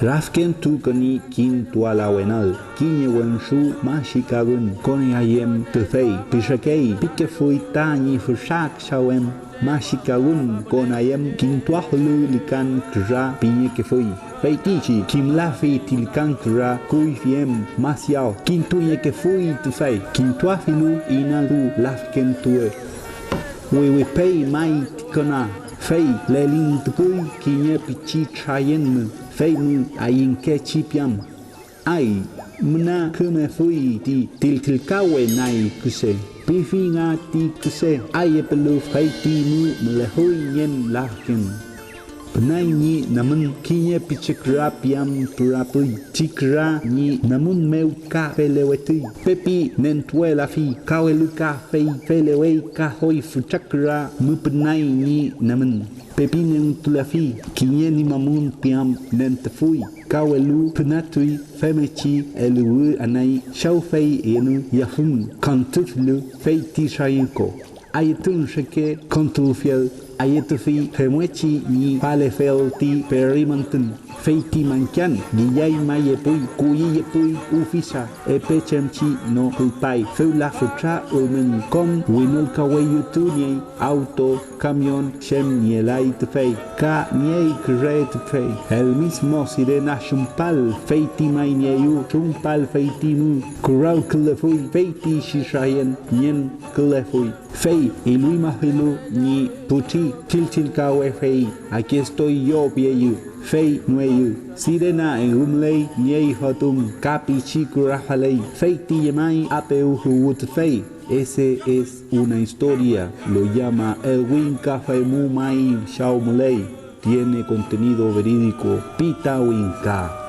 Rafken tukani kin tualawenal, kinye wenshu mashikagun, koni ayem tufei, pishakei, pikefui tani fushak shawen, mashikagun, kon ayem kin tuahulu likan kra pinye kefui. Feitichi, kim lafi tilkan kra kuifiem, masiao, kin tuye kefui tufei, kin tuafilu inalu lafken tue. We pay mai tikana, fei lelin tukui kinye pichi chayen. Fei mu ayin ke chipiam. Ai, mna kume fui ti tilkawe nai kuse. Pifi nga ti kuse. Ai EPEW fei ti mu melehui yen laken. Penai ni namun kinye pichikra piam purapui. Chikra ni namun meu ka felewetui. Pepi nentue la fi kaweluka fei felewei ka hoi fuchakra mu penai ni namun. Pepinen tulafi, kinye ni mamun piam nentafui, kawelu penatui, femechi, eluwe anai, shaufei enu, yafun, kantuflu, feiti shayenko. Ayetun sheke, kontufiel, ayetufi, remwechi ni palefel ti perimanten. Feiti mankian, giyay mayepui, kuyiyepui, ufisa, epechemchi no ulpai, feula futra ulmen, kom winul kawayutunye, auto, camión, shem nielai tefei, ka niei kre tefei, el mismo sirena shumpal, feiti mainyeyu, shumpal feiti mu, kurau kulefui, feiti shishayen, nyen kulefui. Fei, ilui mahilu, ni puti, tilkawe fei, aquí estoy yo pieyu. Fei nueyu, sirena en umlei, niei hotum, kapi chikurafalei, feiti yemai apeu huwut fei. Ese es una historia, lo llama Edwin Café Mumai Shaumlei, tiene contenido verídico, Pita Winka.